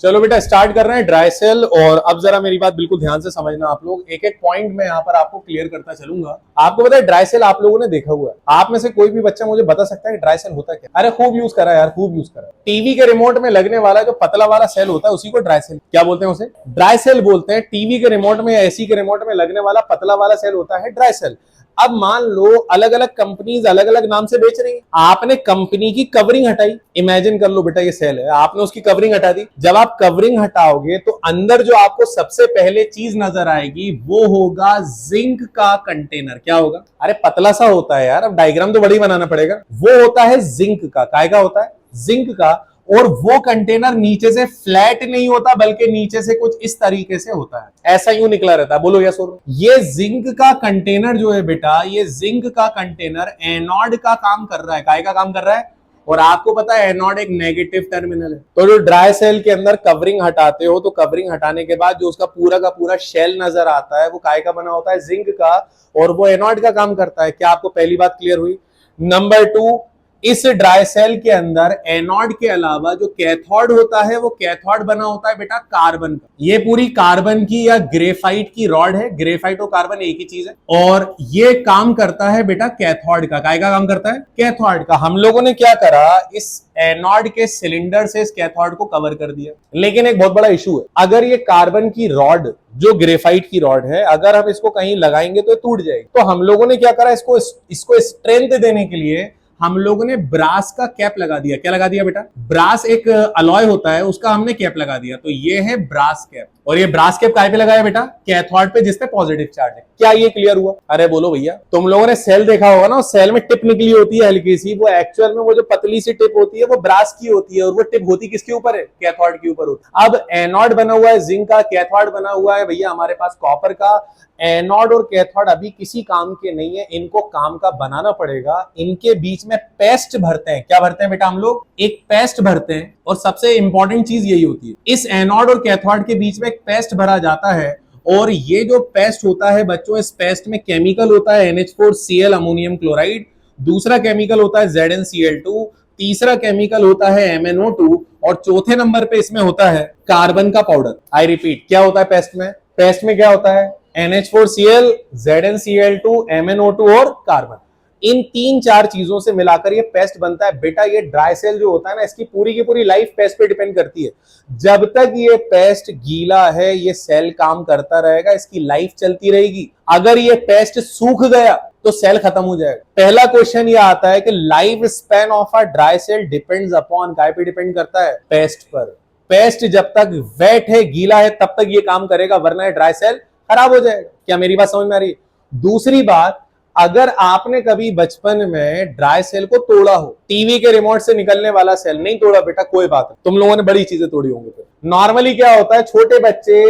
चलो बेटा स्टार्ट कर रहे हैं ड्राई सेल। और अब जरा मेरी बात बिल्कुल ध्यान से समझना आप लोग, एक एक पॉइंट में यहाँ पर आपको क्लियर करता चलूंगा। आपको पता है ड्राई सेल आप लोगों ने देखा हुआ है, आप में से कोई भी बच्चा मुझे बता सकता है कि ड्राई सेल होता क्या? अरे खूब यूज करा यार, खूब यूज करा। टीवी के रिमोट में लगने वाला जो पतला वाला सेल होता है उसी को ड्राई सेल क्या बोलते हैं? उसे ड्राई सेल बोलते हैं। टीवी के रिमोट में या एसी के रिमोट में लगने वाला पतला वाला सेल होता है ड्राई सेल। अब मान लो अलग अलग कंपनीज अलग अलग नाम से बेच रही है, आपने कंपनी की कवरिंग हटाई। इमेजिन कर लो बेटा ये सेल है, आपने उसकी कवरिंग हटा दी। जब आप कवरिंग हटाओगे तो अंदर जो आपको सबसे पहले चीज नजर आएगी वो होगा जिंक का कंटेनर। क्या होगा? अरे पतला सा होता है यार, अब डायग्राम तो बड़ी बनाना पड़ेगा। वो होता है जिंक का। काय का होता है? जिंक का। और वो कंटेनर नीचे से फ्लैट नहीं होता बल्कि नीचे से कुछ इस तरीके से होता है, ऐसा यूं निकला रहता है। बोलो यस और? ये जिंक का कंटेनर जो है बेटा, ये जिंक का कंटेनर एनोड का काम कर रहा है। काय का काम कर रहा है? और आपको पता है एनोड एक नेगेटिव टर्मिनल है। तो जो ड्राई सेल के अंदर कवरिंग हटाते हो तो कवरिंग हटाने के बाद जो उसका पूरा का पूरा शेल नजर आता है वो काय का बना होता है? जिंक का। और वो एनोड का काम करता है। क्या आपको पहली बात क्लियर हुई? नंबर 2, इस ड्राई सेल के अंदर एनोड के अलावा जो कैथोड होता है वो कैथोड बना होता है बेटा कार्बन का। ये पूरी कार्बन की या ग्रेफाइट की रॉड है। ग्रेफाइट और कार्बन एक ही चीज है। और ये काम करता है बेटा कैथोड का। काय का काम करता है? कैथोड का। हम लोगों ने क्या करा, इस एनोड के सिलेंडर से इस कैथोड को कवर कर दिया। लेकिन एक बहुत बड़ा इशू है, अगर ये कार्बन की रॉड जो ग्रेफाइट की रॉड है, अगर हम इसको कहीं लगाएंगे तो टूट जाएगी। तो हम लोगों ने क्या करा, इसको स्ट्रेंथ देने के लिए हम लोगों ने ब्रास का कैप लगा दिया। क्या लगा दिया बेटा? ब्रास एक अलॉय होता है, उसका हमने कैप लगा दिया। तो ये है ब्रास कैप। और ये ब्रास कैप काय पे लगाया बेटा? कैथोड पे, जिसपे पॉजिटिव चार्ज है। क्या ये क्लियर हुआ? अरे बोलो भैया। तुम लोगों ने सेल देखा होगा ना, सेल में टिप निकली होती है हल्की सी, वो एक्चुअल में वो जो पतली सी टिप होती है वो ब्रास की होती है। और वो टिप होती किसके ऊपर है? कैथोड के ऊपर होती है। अब एनोड बना हुआ है जिंक का, कैथोड बना हुआ है भैया हमारे पास कॉपर का। एनोड और कैथोड अभी किसी काम के नहीं है, इनको काम का बनाना पड़ेगा। इनके बीच में पेस्ट भरते हैं। क्या भरते हैं बेटा हम लोग? एक पेस्ट भरते हैं। और सबसे इंपॉर्टेंट चीज यही होती है, इस एनोड और कैथोड के बीच में एक पेस्ट भरा जाता है। और ये जो पेस्ट होता है बच्चों, इस पेस्ट में केमिकल होता है NH4Cl अमोनियम क्लोराइड, दूसरा केमिकल होता है ZnCl2, तीसरा केमिकल होता है MnO2 और चौथे नंबर पे इसमें होता है कार्बन का पाउडर। आई रिपीट, क्या होता है पेस्ट में? पेस्ट में क्या होता है? NH4Cl, ZnCl2, MnO2 और कार्बन। इन 3-4 चीजों से मिलाकर ये पेस्ट बनता है बेटा। ये ड्राई सेल जो होता है ना, इसकी पूरी की पूरी लाइफ पेस्ट पे डिपेंड करती है। जब तक ये पेस्ट गीला है ये सेल काम करता रहेगा, इसकी लाइफ चलती रहेगी। अगर ये पेस्ट सूख गया तो सेल खत्म हो जाएगा। पहला क्वेश्चन ये आता है कि life span of a dry cell depends upon, काय पे डिपेंड करता है? पेस्ट पर। पेस्ट जब तक वेट है, गीला है, तब तक ये काम करेगा, वरना ड्राई सेल खराब हो जाएगा। क्या मेरी बात समझ में आ रही है? दूसरी बात, अगर आपने कभी बचपन में ड्राई सेल को तोड़ा हो, टीवी के रिमोट से निकलने वाला सेल नहीं तोड़ा बेटा, कोई बात नहीं, तुम लोगों ने बड़ी चीजें तोड़ी होंगी। नॉर्मली क्या होता है, छोटे बच्चे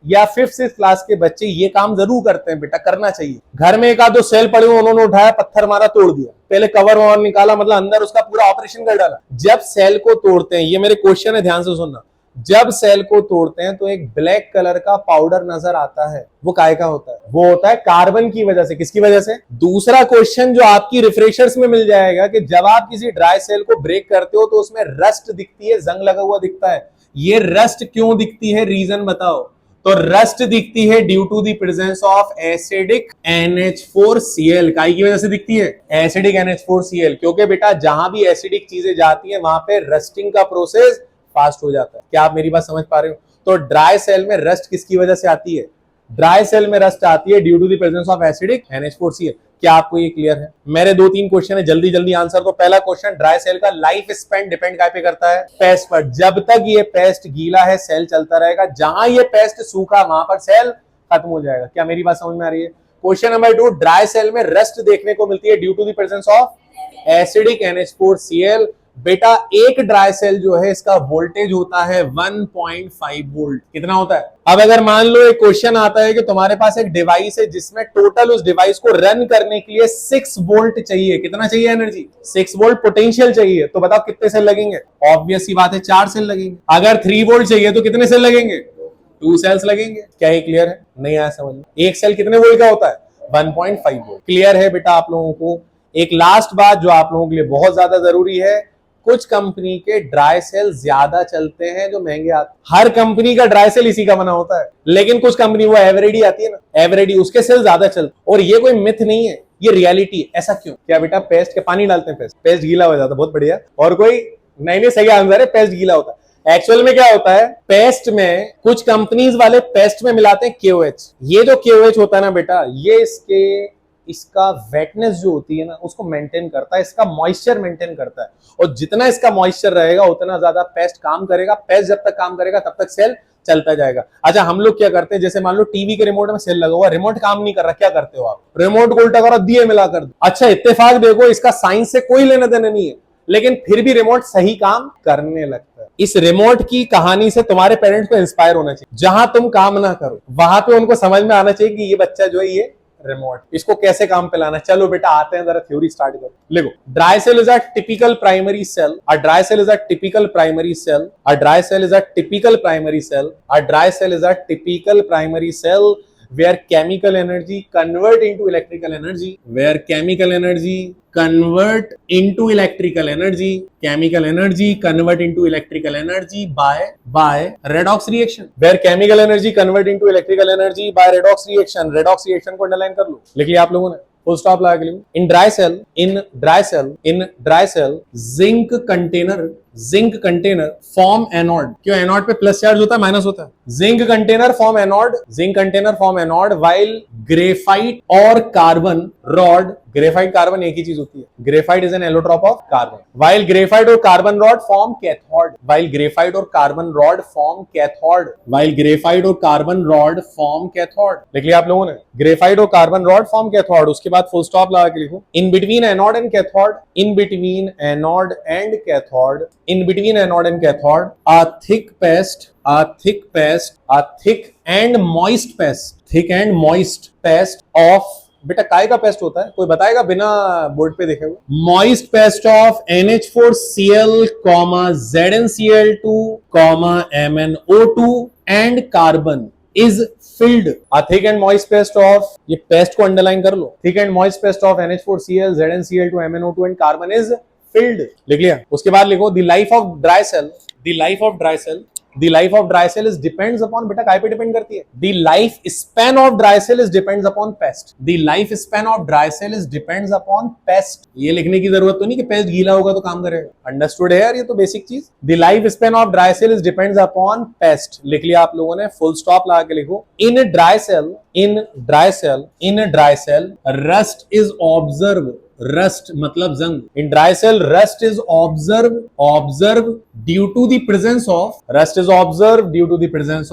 या 5th-6th क्लास के बच्चे ये काम जरूर करते हैं बेटा, करना चाहिए। घर में एक आध दो सेल पड़े हो, उन्होंने उठाया, पत्थर मारा, तोड़ दिया, पहले कवर ववर निकाला, मतलब अंदर उसका पूरा ऑपरेशन कर डाला। जब सेल को तोड़ते हैं, ये मेरे क्वेश्चन है ध्यान से सुनना, जब सेल को तोड़ते हैं तो एक ब्लैक कलर का पाउडर नजर आता है। वो काय का होता है? वो होता है कार्बन की वजह से। किसकी वजह से? दूसरा क्वेश्चन जो आपकी रिफ्रेशर्स में मिल जाएगा कि जब आप किसी ड्राई सेल को ब्रेक करते हो तो उसमें रस्ट दिखती है, जंग लगा हुआ दिखता है। ये रस्ट क्यों दिखती है, रीजन बताओ। तो रस्ट दिखती है due to the presence of acidic NH4Cl। काय की वजह से दिखती है? Acidic NH4Cl। क्योंकि बेटा जहां भी एसिडिक चीजें जाती है वहां पे रस्टिंग का प्रोसेस फास्ट हो जाता है। क्या आप मेरी बात समझ पा रहे हो? तो ड्राई सेल में रस्ट किसकी वजह से आती है? ड्राई सेल में रस्ट आती है due to the presence of acidic NH4Cl। क्या आपको ये क्लियर है? मेरे 2-3 क्वेश्चन है, जल्दी जल्दी आंसर। तो पहला क्वेश्चन, ड्राई सेल का लाइफ स्पैन डिपेंड काय पे करता है? पेस्ट पर। जब तक ये पेस्ट गीला है सेल चलता रहेगा, जहां ये पेस्ट सूखा वहां पर सेल खत्म हो जाएगा। क्या मेरी बात समझ में आ रही है? क्वेश्चन नंबर 2, ड्राई सेल में रस्ट देखने को मिलती है due to the presence of acidic NH4Cl। बेटा एक ड्राई सेल जो है इसका वोल्टेज होता है 1.5 वोल्ट। कितना होता है? अब अगर मान लो एक क्वेश्चन आता है कि तुम्हारे पास एक डिवाइस है जिसमें टोटल उस डिवाइस को रन करने के लिए 6 वोल्ट चाहिए। कितना चाहिए एनर्जी? 6 वोल्ट पोटेंशियल चाहिए। तो बताओ कितने सेल लगेंगे? ऑब्वियस सी बात है 4 सेल लगेंगे। अगर 3 वोल्ट चाहिए तो कितने सेल लगेंगे? 2 सेल्स लगेंगे। क्या ये क्लियर है? नहीं आया समझ में? एक सेल कितने वोल्ट का होता है? 1.5 वोल्ट। क्लियर है बेटा आप लोगों को? एक लास्ट बात जो आप लोगों के लिए बहुत ज्यादा जरूरी है, कुछ कंपनी के ड्राई सेल ज्यादा चलते हैं जो महंगे आते हैं। हर कंपनी का ड्राई सेल इसी का बना होता है, लेकिन कुछ कंपनी वो एवरेडी आती है ना, एवरेडी उसके सेल ज्यादा चलते, और ये कोई मिथ नहीं है, ये रियलिटी है। ऐसा क्यों? क्या बेटा पेस्ट के पानी डालते हैं, पेस्ट गीला हो जाता है, बहुत बढ़िया। और कोई नहीं, सही आंसर है, पेस्ट गीला होता है। एक्चुअल में क्या होता है, पेस्ट में कुछ कंपनीज वाले पेस्ट में मिलाते हैं KOH। ये जो KOH होता है ना बेटा, ये इसका वेटनेस जो होती है ना उसको मेंटेन करता है, इसका मॉइस्चर मेंटेन करता है, और जितना इसका मॉइस्चर रहेगा उतना ज्यादा पेस्ट काम करेगा। पेस्ट जब तक काम करेगा तब तक सेल चलता जाएगा। अच्छा, हम लोग क्या करते हैं, जैसे मान लो टीवी के रिमोट में सेल लगा हुआ, रिमोट काम नहीं कर रहा, क्या करते हो आप? रिमोट को उल्टा करो, दिए मिला कर दो। अच्छा, इत्तेफाक देखो, इसका साइंस से कोई लेना देना नहीं है, लेकिन फिर भी रिमोट सही काम करने लगता है। इस रिमोट की कहानी से तुम्हारे पेरेंट्स को इंस्पायर होना चाहिए। जहां तुम काम ना करो वहां पे उनको समझ में आना चाहिए कि ये बच्चा जो है ये रिमोट, इसको कैसे काम पे लाना। चलो बेटा आते हैं, जरा थ्योरी स्टार्ट करो। देखो, dry cell is a typical primary cell. A dry cell is a typical primary cell. A dry cell is a typical primary cell. A dry cell is a typical primary cell where chemical energy convert into electrical energy, where chemical energy convert into electrical energy, chemical energy convert into electrical energy by redox reaction, where chemical energy convert into electrical energy by redox reaction। redox reaction को underline कर लो, लिख लिया आप लोगों ने, full stop लगा के लिखो। In dry cell zinc container form anode. क्यों? एनोड पे प्लस चार्ज होता है, माइनस होता है। Zinc container form anode while graphite और कार्बन रॉड, ग्रेफाइट कार्बन एक ही चीज होती है, graphite is an allotrope of carbon, while graphite और carbon rod form cathode, while graphite और carbon rod form cathode, while graphite और कार्बन रॉड फॉर्म कैथोड। लिख लिया आप लोगों ने, ग्रेफाइट और कार्बन रॉड फॉर्म कैथोड। उसके बाद फुल स्टॉप लगा के लिखो। In between anode and cathode, in between anode and cathode, in between anode and cathode, a thick and moist paste of, बेटा काय का पेस्ट होता है, कोई बताएगा बिना बोर्ड पे देखे हुए? Moist paste of NH4Cl, ZnCl2, MnO2 and carbon is filled। A thick and moist paste of, ये पेस्ट को अंडरलाइन कर लो, thick and moist paste of NH4Cl, ZnCl2, MnO2 and carbon is filled। लिख लिया। उसके बाद लिखो, the life of dry cell is depends upon, बेटा काय पे डिपेंड करती है? The life span of dry cell is depends upon pest। The life span of dry cell is depends upon pest। ये लिखने की जरूरत तो नहीं कि पेस्ट गीला होगा तो काम करेगा, अंडरस्टूड है यार, ये तो बेसिक चीज। The life span of dry cell is depends upon pest। लिख लिया आप लोगों ने, फुल स्टॉप लगा के लिखो। In dry cell rust is observed, rust मतलब जंग। in dry cell rust is observed due to the presence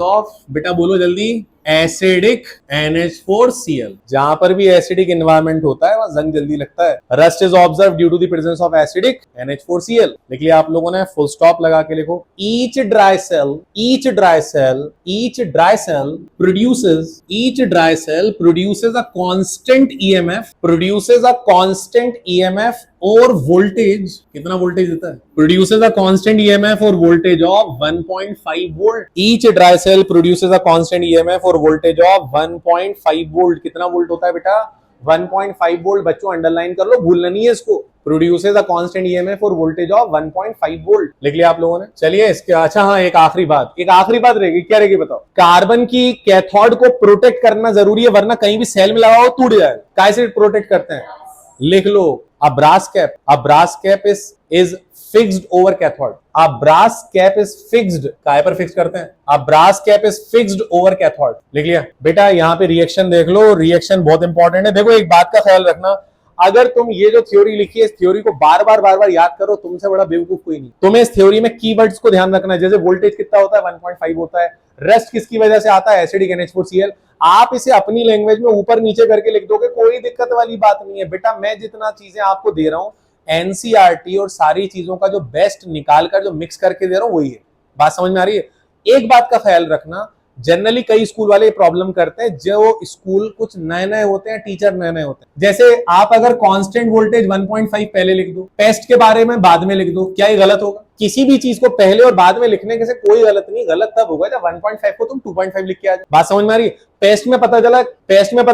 of, बेटा बोलो जल्दी, एसिडिक NH4Cl। जहां पर भी एसिडिक एनवायरनमेंट होता है वहां जंग जल्दी लगता है। Rust is observe due to the presence of acidic NH4Cl। लिख लिया आप लोगों ने, फुल स्टॉप लगा के लिखो। Each dry cell produces a constant EMF और वोल्टेज, कितना वोल्टेज देता है? produces a constant EMF और voltage of 1.5 volt. each dry cell produces a constant EMF और वोल्टेज ऑफ 1.5 वोल्ट। कितना वोल्ट होता है बेटा? 1.5 वोल्ट। बच्चों अंडरलाइन कर लो, भूलना नहीं है इसको। produces a constant EMF और वोल्टेज ऑफ 1.5 वोल्ट। लिख लिया आप लोगों ने। चलिए इसके, अच्छा हाँ, एक आखिरी बात रहेगी, क्या रहेगी बताओ? कार्बन की कैथोड को प्रोटेक्ट करना जरूरी है, वरना कहीं भी सेल में लगाओ टूट जाए। कैसे प्रोटेक्ट करते हैं? लिख लो, a brass cap is fixed over cathode। a brass cap is fixed, काय पर फिक्स करते हैं? a brass cap is fixed over cathode। लिख लिया बेटा। यहाँ पे रिएक्शन देख लो, रिएक्शन बहुत इंपॉर्टेंट है। देखो एक बात का ख्याल रखना, अगर तुम ये जो थ्योरी लिखी है इस थ्योरी को बार बार याद करो, तुमसे बड़ा बेवकूफ कोई नहीं। तुम्हें इस थ्योरी में कीवर्ड्स को ध्यान रखना है, जैसे वोल्टेज कितना होता है? 1.5 होता है। रस्ट किसकी वजह से आता है? Acidic NH4Cl। आप इसे अपनी लैंग्वेज में ऊपर नीचे करके लिख दोगे, कोई दिक्कत वाली बात नहीं है बेटा। मैं जितना चीजें आपको दे रहा हूं NCERT और सारी चीजों का जो बेस्ट निकाल कर जो मिक्स करके दे रहा हूं वही है। बात समझ में आ रही है? एक बात का ख्याल रखना, जनरली कई स्कूल वाले प्रॉब्लम करते हैं, जो स्कूल कुछ नए होते हैं, टीचर नए होते हैं। जैसे आप अगर कांस्टेंट वोल्टेज 1.5 पहले लिख दो, पेस्ट के बारे में बाद में लिख दो, क्या ये गलत होगा? किसी भी चीज को पहले और बाद में लिखने के से कोई गलत नहीं। गलत तब होगा जब 1.5 को तुम 2.5 लिख के आ जाए। बात समझ में आ रही है? पेस्ट में पता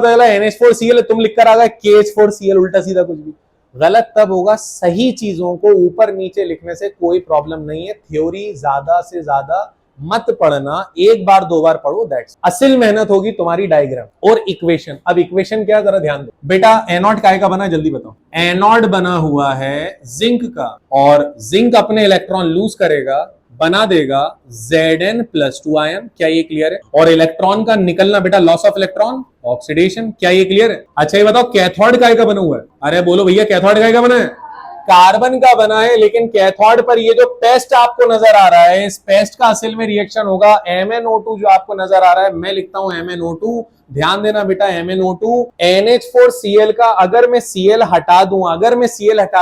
चला NH4Cl, तुम लिख कर आ गए KH4Cl, उल्टा सीधा कुछ भी। गलत तब होगा, सही चीजों को ऊपर नीचे लिखने से कोई प्रॉब्लम नहीं है। थ्योरी ज्यादा से ज्यादा मत पढ़ना, एक बार दो बार पढ़ो, दैट्स असल मेहनत होगी तुम्हारी डायग्राम और इक्वेशन। अब इक्वेशन क्या, जरा ध्यान दो बेटा। एनोड काय का बना, जल्दी बताओ। एनोड बना हुआ है जिंक का, और जिंक अपने इलेक्ट्रॉन लूज करेगा, बना देगा Zn+2 आयन। क्या ये क्लियर है? और इलेक्ट्रॉन का निकलना बेटा, लॉस ऑफ इलेक्ट्रॉन, ऑक्सीडेशन। क्या ये क्लियर है? अच्छा ये बताओ कैथोड काय का बना हुआ है? अरे बोलो भैया, कैथोड काय का बना है? कार्बन का बना है। लेकिन कैथोड पर ये जो पेस्ट आपको नजर आ रहा है, इस पेस्ट का असल में रिएक्शन होगा MnO2 जो आपको नजर आ रहा है। मैं लिखता हूं MnO2, ध्यान देना बेटा, MnO2 NH4Cl का अगर मैं Cl हटा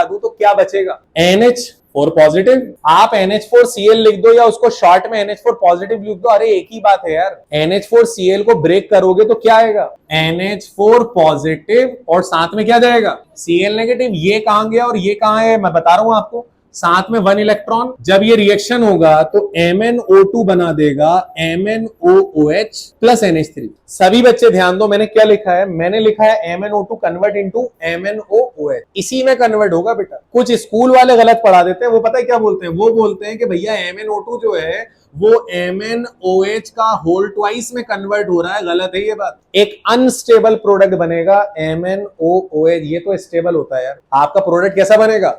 दूं, तो क्या बचेगा? NH4 positive. आप NH4Cl लिख दो या उसको शॉर्ट में NH4 पॉजिटिव लिख दो, अरे एक ही बात है यार। NH4Cl को ब्रेक करोगे तो क्या आएगा? NH4 पॉजिटिव, और साथ में क्या जाएगा? Cl negative. ये कहां गया और ये कहां है, मैं बता रहा हूं आपको। साथ में 1 इलेक्ट्रॉन। जब ये रिएक्शन होगा तो MnO2 बना देगा MnOOH प्लस NH3। सभी बच्चे ध्यान दो, मैंने क्या लिखा है? मैंने लिखा है MnO2 कन्वर्ट इनटू MnOOH। इसी में कन्वर्ट होगा बेटा। कुछ स्कूल वाले गलत पढ़ा देते हैं, वो पता है क्या बोलते हैं? वो बोलते हैं कि भैया MnO2 जो है वो MnOH का होल ट्वाइस में कन्वर्ट हो रहा है। गलत है ये बात। एक अनस्टेबल प्रोडक्ट बनेगा MnOOH। ये तो स्टेबल होता है यार। आपका प्रोडक्ट कैसा बनेगा?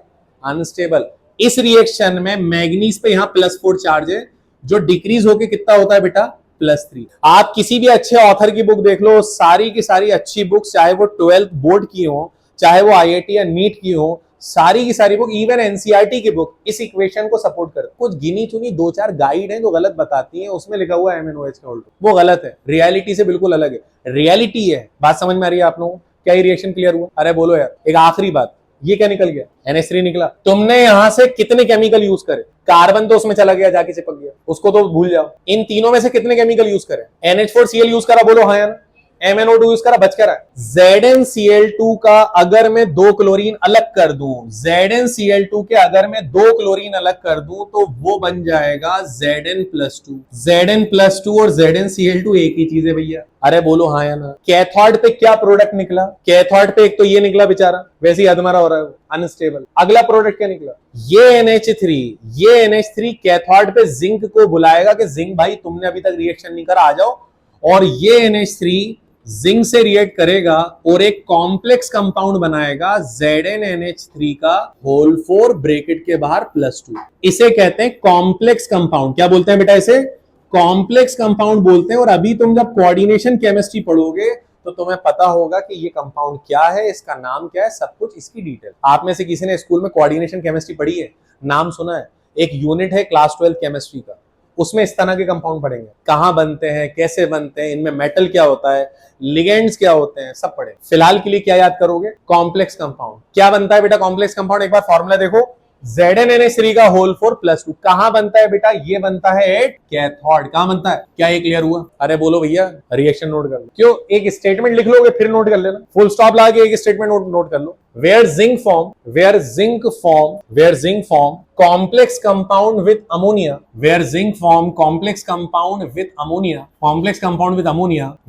अनस्टेबल। इस रिएक्शन में मैग्नीज पे यहां +4 चार्ज है, जो डिक्रीज होके कितना होता है बेटा? +3। आप किसी भी अच्छे ऑथर की बुक देख लो, सारी की सारी अच्छी बुक, चाहे वो 12th बोर्ड की हो, चाहे वो IIT या नीट की हो, सारी की सारी बुक, इवन NCERT की बुक इस इक्वेशन को सपोर्ट करती है। कुछ गिनी चुनी 2-4 गाइड हैं जो गलत बताती हैं, उसमें लिखा हुआ है MnOH का उल्टा, वो गलत है। रियलिटी से बिल्कुल अलग है। रियलिटी है। बात समझ में आ रही है आप लोगों को? क्या ये रिएक्शन क्लियर हुआ? अरे बोलो यार। एक आखिरी बात, ये क्या निकल गया? NH3 निकला। तुमने यहां से कितने केमिकल यूज करे? कार्बन तो उसमें चला गया, जाके चिपक गया, उसको तो भूल जाओ। इन तीनों में से कितने केमिकल यूज करे? NH4Cl यूज करा, बोलो हाँ या ना? MnO2 यूज करा, बच कर ZnCl2 का अगर मैं 2 क्लोरीन अलग कर दूं, ZnCl2 के अगर मैं 2 क्लोरीन अलग कर दूं, तो वो बन जाएगा Zn+2। Zn+2 और ZnCl2 एक ही चीज है भैया। अरे बोलो हाँ या ना? कैथोड पे क्या प्रोडक्ट निकला? कैथोड पे एक तो ये निकला बेचारा, वैसे ही अधमरा हो रहा है, अनस्टेबल। अगला प्रोडक्ट क्या निकला? ये NH3 कैथोड पे जिंक को बुलाएगा कि जिंक भाई तुमने अभी तक रिएक्शन नहीं करा, आ जाओ। और ये NH3 जिंक से रिएक्ट करेगा और एक कॉम्प्लेक्स कंपाउंड बनाएगा ZnNH3 का होल 4 ब्रैकेट के बाहर +2। इसे कहते हैं कॉम्प्लेक्स कंपाउंड। क्या बोलते हैं बेटा? इसे कॉम्प्लेक्स कंपाउंड बोलते हैं। और अभी तुम जब कोऑर्डिनेशन केमिस्ट्री पढ़ोगे तो तुम्हें पता होगा कि ये कंपाउंड क्या है, इसका नाम क्या है, सब कुछ इसकी डिटेल। आप में से किसी ने स्कूल में कोऑर्डिनेशन केमिस्ट्री पढ़ी है? नाम सुना है? एक यूनिट है क्लास 12 केमिस्ट्री का, उसमें इस तरह के कंपाउंड पढ़ेंगे, कहां बनते हैं, कैसे बनते हैं, इनमें मेटल क्या होता है, लिगेंड्स क्या होते हैं, सब पढ़े। फिलहाल के लिए क्या याद करोगे? Complex compound. क्या बनता है बेटा कॉम्प्लेक्स कंपाउंड? एक बार फॉर्मूला देखो, ZnNH3 का होल 4 +2। कहां बनता है बेटा? ये बनता है एट कैथोड। कहां बनता है? क्या ये क्लियर हुआ? अरे बोलो भैया, रिएक्शन नोट कर लो। क्यों? एक स्टेटमेंट लिख लोगे फिर नोट कर लेना, फुल स्टॉप लगा के एक स्टेटमेंट नोट कर लो। where zinc form complex compound with ammonia,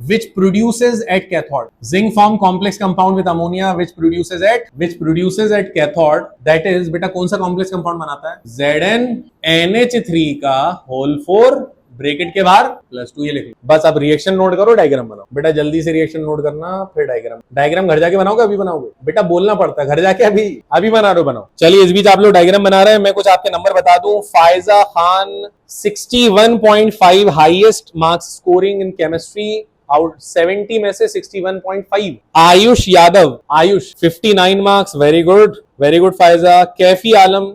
which produces at cathode, zinc form complex compound with ammonia which produces at cathode, that is बेटा कौन सा कॉम्प्लेक्स कंपाउंड बनाता है? ZnNH3 का होल 4 ब्रैकेट के बाहर +2। ये लिख लो बस। अब रिएक्शन नोट करो, डायग्राम बनाओ बेटा, जल्दी से रिएक्शन नोट करना, फिर डायग्राम घर जाके बनाओगे? अभी बनाओगे बेटा? बोलना पड़ता है घर जाके, अभी बना रहे हो, बनाओ। चलिए इस बीच आप लोग डायग्राम बना रहे हैं, मैं कुछ आपके नंबर बता दूं। Faiza Khan 61.5 highest marks scoring in chemistry, out 70 में से 61.5। Ayush Yadav 59 marks, very good Faiza. Kaifi Alam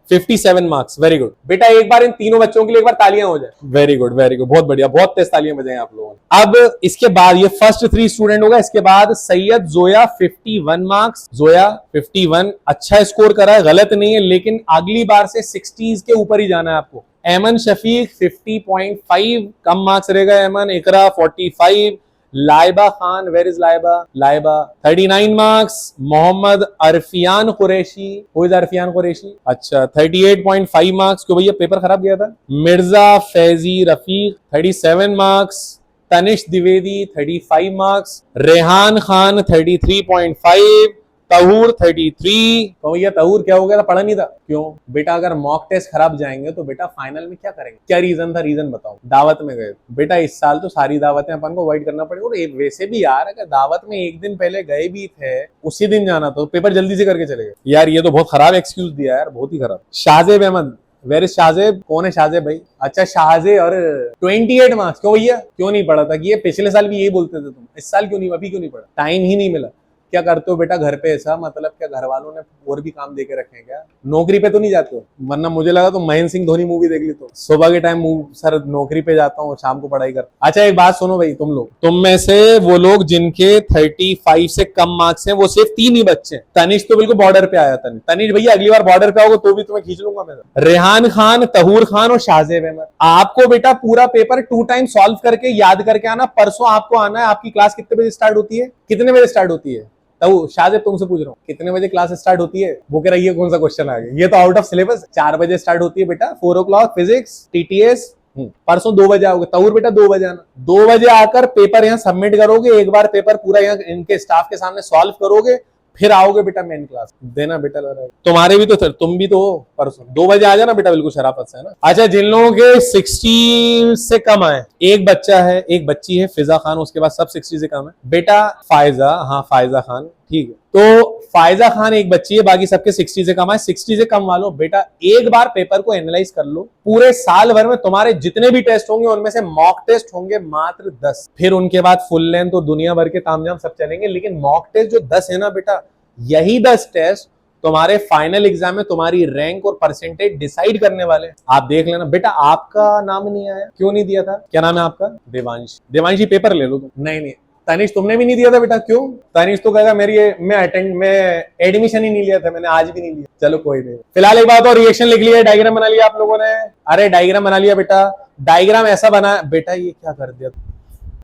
57 marks, very good बेटा। एक बार इन तीनों बच्चों के लिए एक बार तालियां हो जाए। वेरी गुड, बहुत बढ़िया, बहुत तेज तालियां बजाएं आप लोगों ने। अब इसके बाद ये फर्स्ट 3 स्टूडेंट होगा। इसके बाद सैयद जोया 51 मार्क्स, जोया 51, अच्छा स्कोर करा है, गलत नहीं है, लेकिन अगली बार से 60s के ऊपर ही जाना है आपको। एमन शफीक 50.5, कम मार्क्स रहेगा Aiman. Iqra 45, Laiba Khan, where is Laiba 39 marks. Mohammad Arfiyan Qureshi, who is Arfiyan Qureshi? अच्छा 38.5 मार्क्स। क्यों भैया पेपर खराब गया था? मिर्जा फैजी रफीक 37 मार्क्स। तनिष द्विवेदी 35 मार्क्स। रेहान खान 33.5। तहूर 33। तो भैया तहूर क्या हो गया था, पढ़ा नहीं था? क्यों बेटा? अगर मॉक टेस्ट खराब जाएंगे तो बेटा फाइनल में क्या करेंगे? क्या रीजन था? रीजन बताओ। दावत में गए बेटा, इस साल तो सारी दावतें अपन को अवॉइड करना पड़ेगा। और वैसे भी यार अगर दावत में एक दिन पहले गए भी थे, उसी दिन जाना तो पेपर जल्दी से करके चले गए यार। ये तो बहुत खराब एक्सक्यूज दिया यार, बहुत ही खराब। Shahzeb Ahmed, where is Shahzeb? कौन है शाहजेब भाई? अच्छा शाहजेब। और 28 मार्क्स क्यों भैया? क्यों नहीं पढ़ा था? कि ये पिछले साल भी यही बोलते थे तुम, इस साल क्यों नहीं, अभी क्यों नहीं पढ़ा? टाइम ही नहीं मिला। क्या करते हो बेटा घर पे ऐसा? मतलब क्या घर वालों ने और भी काम देके रखे हैं क्या? नौकरी पे तो नहीं जाते हो? वरना मुझे लगा तो महेंद्र सिंह धोनी मूवी देख ली। तो सुबह के टाइम सर नौकरी पे जाता हूँ, शाम को पढ़ाई कर। अच्छा एक बात सुनो भाई, तुम लोग, तुम में से वो लोग जिनके 35 से कम मार्क्स हैं वो सिर्फ 3 ही बच्चे हैं। तनिष तो बिल्कुल बॉर्डर पे आया। तनिष भैया अगली बार बॉर्डर पे आओगे तो भी तुम्हें खींच लूंगा मैं। रेहान खान, तहूर खान और शाहजेब अहमद। आपको बेटा पूरा पेपर 2 टाइम सॉल्व करके याद करके आना। परसों आपको आना है। आपकी क्लास कितने बजे स्टार्ट होती है? कितने बजे स्टार्ट होती है? तो शायद तुमसे पूछ रहा हूँ कितने बजे क्लास स्टार्ट होती है? वो कह रही है कौन सा क्वेश्चन आ गया, ये तो आउट ऑफ सिलेबस। 4 बजे स्टार्ट होती है बेटा, 4 o'clock फिजिक्स टीटीएस। परसों 2 बजे आओगे। तौर बेटा 2 बजे आना। 2 बजे आकर पेपर यहाँ सबमिट करोगे। एक बार पेपर पूरा यहाँ इनके स्टाफ के सामने सॉल्व करोगे, फिर आओगे बेटा मेन क्लास देना बेटा। तुम्हारे भी तो सर, तुम भी तो हो। परसों 2 बजे आ जाना बेटा, बिल्कुल शराफत से है ना। अच्छा जिन लोगों के 60 से कम आए, एक बच्चा है, एक बच्ची है फिजा खान, उसके बाद सब 60 से कम है बेटा। फायजा, हाँ फायजा खान ठीक है। तो फायजा खान एक बच्ची है, बाकी सबके 60 से कम है। 60 से कम वालों बेटा एक बार पेपर को एनालाइज कर लो। पूरे साल भर में तुम्हारे जितने भी टेस्ट होंगे उनमें से मॉक टेस्ट होंगे मात्र 10। फिर उनके बाद फुल लेंथ तो दुनिया भर के तामझाम सब चलेंगे, लेकिन मॉक टेस्ट जो 10 है ना बेटा, यही 10 टेस्ट तुम्हारे फाइनल एग्जाम में तुम्हारी रैंक और परसेंटेज डिसाइड करने वाले। आप देख लेना बेटा। आपका नाम नहीं आया, क्यों नहीं दिया था? क्या नाम है आपका? देवांश। देवांशी पेपर ले लो तुम। नहीं तनिष तुमने भी नहीं दिया था बेटा, क्यों? तनिष तो कहेगा मैं एडमिशन ही नहीं लिया था, मैंने आज भी नहीं लिया। चलो कोई नहीं। फिलहाल एक बात और, रिएक्शन लिख लिया, डायग्राम बना लिया आप लोगों ने? अरे डायग्राम बना लिया बेटा। डायग्राम ऐसा बना बेटा, ये क्या कर दिया?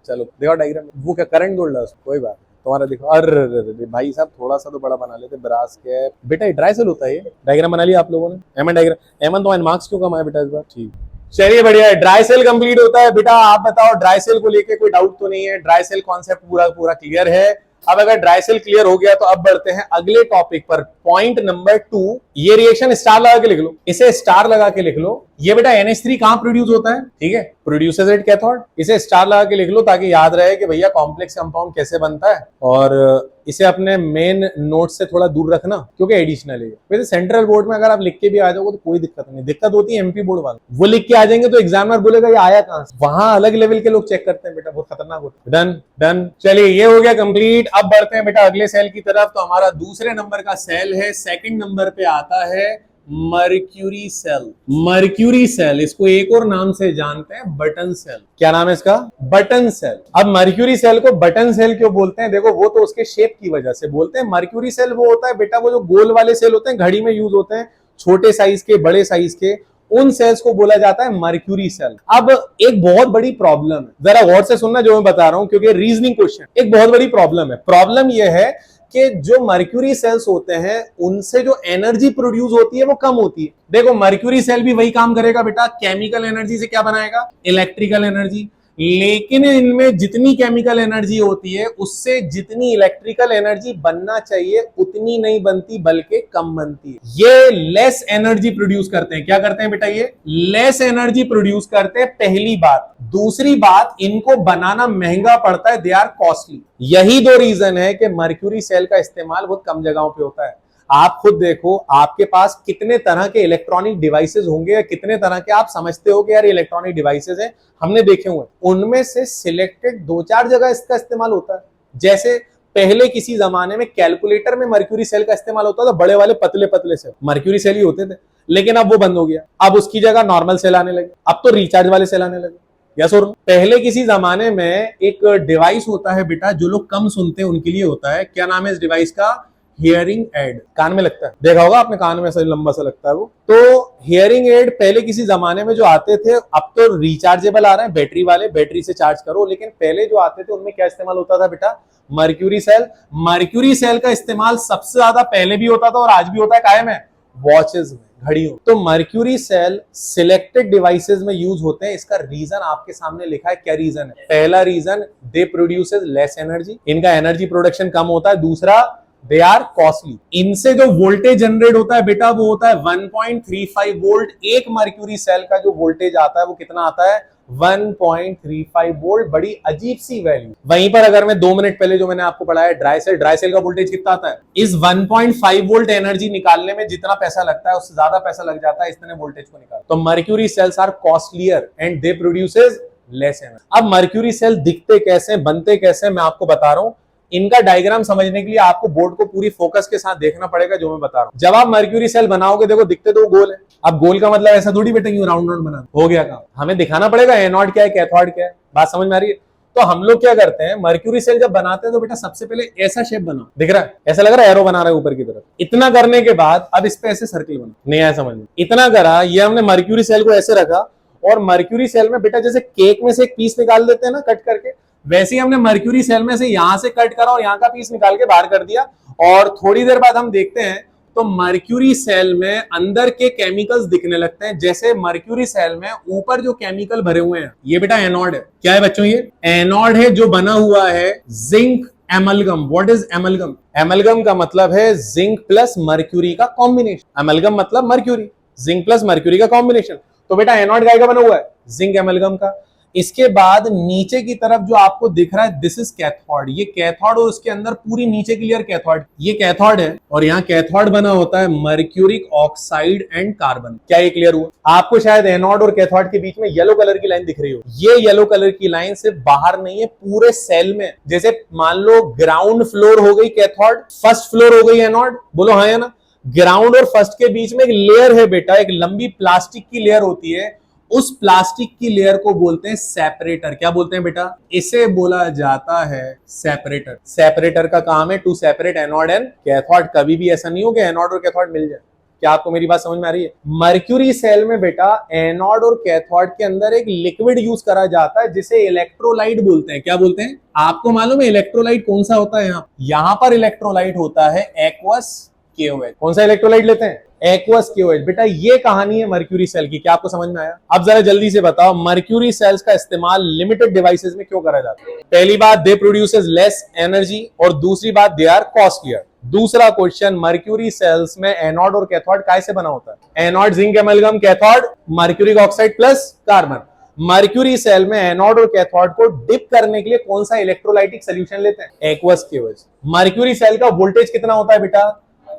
चलो देखो डायग्राम, वो क्या करंट गोल्ड है? कोई बात तुम्हारा देखो। अरे भाई साहब थोड़ा सा तो बड़ा बना लेते। ब्रास कैप बेटा, ये ड्राई सेल होता है। ये डायग्राम बना लिया आप लोगों ने? एमन डायग्राम। एमन तो मार्क्स क्यों कम आए बेटा इस बार? ठीक चलिए बढ़िया है। ड्राई सेल कंप्लीट होता है बेटा। आप बताओ ड्राई सेल को लेके कोई डाउट तो नहीं है? ड्राई सेल कॉन्सेप्ट पूरा क्लियर है। अब अगर ड्राई सेल क्लियर हो गया तो अब बढ़ते हैं अगले टॉपिक पर। पॉइंट नंबर 2, ये रिएक्शन स्टार लगा के लिख लो, इसे स्टार लगा के लिख लो। ये बेटा NH3 कहां प्रोड्यूस होता है? ठीक है, प्रोड्यूसेस एट कैथोड। इसे स्टार लगा के लिख लो ताकि याद रहे कि भैया कॉम्प्लेक्स कंपाउंड कैसे बनता है। और इसे अपने मेन नोट से थोड़ा दूर रखना क्योंकि एडिशनल है। वैसे सेंट्रल बोर्ड में अगर आप लिख के भी आ जाओगे तो कोई दिक्कत नहीं। दिक्कत होती है MP बोर्ड वाले, वो लिख के आ जाएंगे तो एग्जामिनर बोलेगा ये आया कहां से। वहां अलग लेवल के लोग चेक करते हैं बेटा, बहुत खतरनाक होता है। डन। चलिए ये हो गया कंप्लीट। अब बढ़ते हैं बेटा अगले सेल की तरफ। तो हमारा दूसरे नंबर का सेल है, सेकंड नंबर पे आता है मर्क्यूरी सेल। मर्क्यूरी सेल, इसको एक और नाम से जानते हैं बटन सेल। क्या नाम है इसका? Button cell. अब मर्क्यूरी सेल को बटन सेल क्यों बोलते हैं? देखो वो तो उसके शेप की वजह से बोलते हैं। मर्क्यूरी सेल वो होता है बेटा, वो जो गोल वाले सेल होते हैं, घड़ी में यूज होते हैं, छोटे साइज के, बड़े साइज के, उन सेल्स को बोला जाता है मर्क्यूरी सेल। अब एक बहुत बड़ी प्रॉब्लम है, जरा गौर से सुनना जो मैं बता रहा हूं क्योंकि रीजनिंग क्वेश्चन। एक बहुत बड़ी प्रॉब्लम है। प्रॉब्लम यह है कि जो मर्क्यूरी सेल्स होते हैं उनसे जो एनर्जी प्रोड्यूस होती है वो कम होती है। देखो मर्क्यूरी सेल भी वही काम करेगा बेटा, केमिकल एनर्जी से क्या बनाएगा? Electrical energy. लेकिन इनमें जितनी केमिकल एनर्जी होती है उससे जितनी इलेक्ट्रिकल एनर्जी बनना चाहिए उतनी नहीं बनती, बल्कि कम बनती है। ये लेस एनर्जी प्रोड्यूस करते हैं। क्या करते हैं बेटा? ये लेस एनर्जी प्रोड्यूस करते हैं, पहली बात। दूसरी बात, इनको बनाना महंगा पड़ता है, दे आर कॉस्टली। यही 2 रीजन है कि मर्क्यूरी सेल का इस्तेमाल बहुत कम जगहों पे होता है। आप खुद देखो आपके पास कितने तरह के इलेक्ट्रॉनिक डिवाइसेस होंगे, या कितने तरह के आप समझते हो कि यार इलेक्ट्रॉनिक डिवाइसेस हैं, हमने देखे हुए। उनमें से सिलेक्टेड 2-4 जगह इसका इस्तेमाल होता है। जैसे पहले किसी जमाने में कैलकुलेटर में मर्क्यूरी सेल का इस्तेमाल होता था, बड़े वाले पतले पतले से मर्क्यूरी सेल ही होते थे, लेकिन अब वो बंद हो गया। अब उसकी जगह नॉर्मल सेल आने लगे, अब तो रिचार्ज वाले सेल आने लगे। यस और नो? पहले किसी जमाने में एक डिवाइस होता है बेटा, जो लोग कम सुनते हैं उनके लिए होता है। क्या नाम है इस डिवाइस का? Hearing aid. कान में लगता है, देखा होगा आपने, कान में ऐसा लंबा सा लगता है वो। तो हियरिंग एड पहले किसी जमाने में जो आते थे, अब तो रिचार्जेबल आ रहे हैं, बैटरी वाले, बैटरी से चार्ज करो। लेकिन पहले जो आते थे उनमें क्या इस्तेमाल होता था बेटा? Mercury cell. मर्क्यूरी सेल का इस्तेमाल सबसे ज्यादा पहले भी होता था और आज भी होता है, कायम है, वॉचेस में, घड़ियों। तो मर्क्यूरी सेल सिलेक्टेड डिवाइसेस में यूज होते हैं। इसका रीजन आपके सामने लिखा है। क्या रीजन है? पहला reason, they produces less energy, इनका एनर्जी प्रोडक्शन कम होता है। दूसरा, दे आर कॉस्टली। इनसे जो वोल्टेज जनरेट होता है बेटा वो होता है 1.35 वोल्ट। एक मर्क्यूरी सेल का जो वोल्टेज आता है वो कितना आता है? 1.35 वोल्ट। बड़ी अजीब सी वैल्यू। वहीं पर अगर मैं 2 मिनट पहले जो मैंने आपको पढ़ाया ड्राई सेल का वोल्टेज कितना आता है? इस 1.5 वोल्ट एनर्जी निकालने में जितना पैसा लगता है उससे ज्यादा पैसा लग जाता है इतने वोल्टेज को निकाल। तो mercury cells are costlier and they produces less energy. अब मर्क्यूरी सेल दिखते कैसे, बनते कैसे, मैं आपको बता रहा हूं। इनका डायग्राम समझने के लिए आपको बोर्ड को पूरी फोकस के साथ देखना पड़ेगा जो मैं बता रहा हूं। जब आप मर्क्यूरी सेल बनाओगे, देखो दिखते तो गोल है। अब गोल का मतलब ऐसा थोड़ी बेटा राउंड राउंड बना हो गया काम। हमें दिखाना पड़ेगा एनोड क्या है, कैथोड क्या है। बात समझ में आ रही है? तो हम लोग क्या करते हैं, मर्क्यूरी सेल जब बनाते हैं तो बेटा सबसे पहले ऐसा शेप बनाओ। दिख रहा है? ऐसा लग रहा है एरो बना रहा है ऊपर की तरफ। इतना करने के बाद अब इस पे ऐसे सर्कल बना। नहीं आया समझ में? इतना करा, ये हमने मर्क्यूरी सेल को ऐसे रखा और मर्क्यूरी सेल में बेटा जैसे केक में से एक पीस निकाल देते हैं ना कट करके, वैसे ही हमने मर्क्यूरी सेल में से यहां से कट करा और यहां का पीस निकाल के बाहर कर दिया। और थोड़ी देर बाद हम देखते हैं तो मर्क्यूरी सेल में अंदर के केमिकल्स दिखने लगते हैं। जैसे मर्क्यूरी सेल में ऊपर जो केमिकल भरे हुए हैं, ये बेटा एनोड है। क्या है बच्चों? ये एनोड है जो बना हुआ है zinc amalgam. What is amalgam? Amalgam का मतलब है जिंक प्लस मर्क्यूरी का कॉम्बिनेशन। एमलगम मतलब मर्क्यूरी, जिंक प्लस मर्क्यूरी का कॉम्बिनेशन। तो बेटा एनोड काय का बना हुआ है? जिंक एमलगम का। इसके बाद नीचे की तरफ जो आपको दिख रहा है दिस इज कैथोड। ये कैथोड और उसके अंदर पूरी नीचे की लेयर कैथोड। ये कैथोड है और यहाँ कैथोड बना होता है मर्क्यूरिक ऑक्साइड एंड कार्बन। क्या ये क्लियर हुआ? आपको शायद एनोड और कैथोड के बीच में येलो कलर की लाइन दिख रही हो। ये येलो कलर की लाइन सिर्फ बाहर नहीं है, पूरे सेल में। जैसे मान लो ग्राउंड फ्लोर हो गई कैथोड, फर्स्ट फ्लोर हो गई एनोड। बोलो हाँ या ना? ग्राउंड और फर्स्ट के बीच में एक लेयर है बेटा, एक लंबी प्लास्टिक की लेयर होती है। उस प्लास्टिक की लेयर को बोलते हैं सेपरेटर। क्या बोलते हैं बेटा? इसे बोला जाता है सेपरेटर। सेपरेटर का काम है to separate anode and cathode. कभी भी ऐसा नहीं हो कि एनोड और कैथोड मिल जाए। क्या आपको मेरी बात समझ में आ रही है? मर्क्यूरी सेल में बेटा एनोड और कैथोड के अंदर एक लिक्विड यूज करा जाता है जिसे इलेक्ट्रोलाइट बोलते हैं। क्या बोलते हैं? आपको मालूम है इलेक्ट्रोलाइट कौन सा होता है? यहां पर इलेक्ट्रोलाइट होता है एक्वस KOH। कौन सा इलेक्ट्रोलाइट लेते हैं? Aqueous KOH। बेटा ये कहानी है मर्क्यूरी सेल की। क्या आपको समझ में आया? अब जरा जल्दी से बताओ मर्क्यूरी सेल्स का इस्तेमाल लिमिटेड डिवाइसेस में क्यों करा जाता है? पहली बात, दे प्रोड्यूसेस लेस एनर्जी, और दूसरी बात, दे आर कॉस्टलियर। दूसरा क्वेश्चन, मर्क्यूरी सेल्स में एनोड और कैथोड काय से बना होता है? Anode zinc amalgam, cathode mercuric oxide plus carbon. Mercury cell में एनोड और कैथोड को डिप करने के लिए कौन सा इलेक्ट्रोलाइटिक सोल्यूशन लेते हैं? Aqueous KOH। मर्क्यूरी सेल का वोल्टेज कितना होता है बेटा?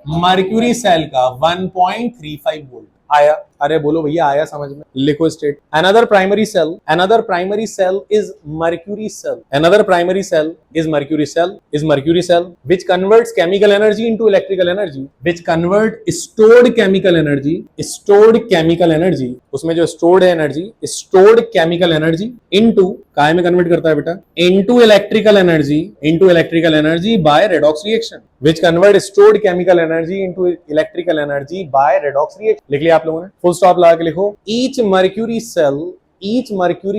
मर्क्यूरी सेल का 1.35 वोल्ट। आया? अरे बोलो भैया आया समझ में? लिखो state. Another primary cell is mercury cell. Another primary cell is mercury cell which converts chemical energy into electrical energy, which convert stored chemical energy, उसमें जो stored है energy, stored chemical energy into काय में convert करता है बेटा? into electrical energy by redox reaction, which convert stored chemical energy into electrical energy by redox reaction। लिख लिया आप लोगों ने? फुल स्टॉप लगा के लिखो। each mercury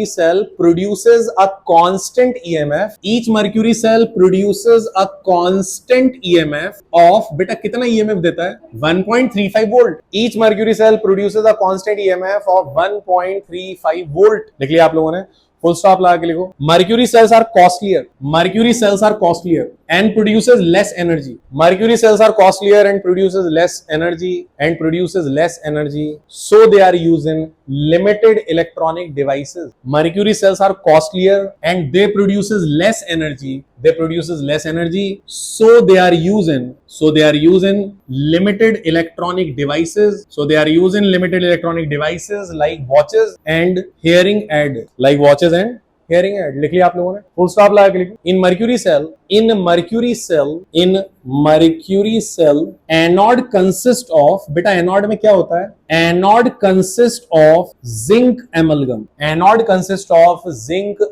cell produces a constant EMF। each mercury cell produces a constant EMF of बेटा कितना EMF देता है? 1.35 volt. each mercury cell produces a constant EMF of 1.35 volt. लिख लिया आप लोगों ने? फुल स्टॉप लगा के लिखो। Mercury cells are costlier and produces less energy। Mercury cells are costlier and produces less energy, so they are used in limited electronic devices। Mercury cells are costlier and they produces less energy, so they are used in limited electronic devices, like watches and hearing aid, लिख लिया आप लोगों ने? Full stop लगा के लिखो। In mercury cell anode consist of, बेटा anode में क्या होता है? Anode consist of zinc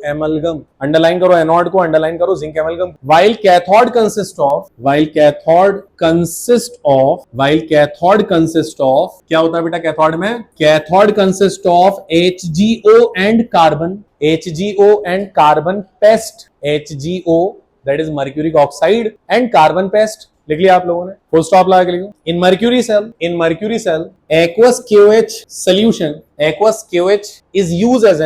amalgam. Underline करो एनोड को, अंडरलाइन करो zinc amalgam. While cathode consist of क्या होता है बेटा कैथोड में? Cathode consist of HgO and carbon paste. HgO that is mercuric oxide and carbon paste। लिख लिया आप लोगों ने? फुल स्टॉप लगा के लिखो। In mercury cell aqueous KOH solution, aqueous KOH is used as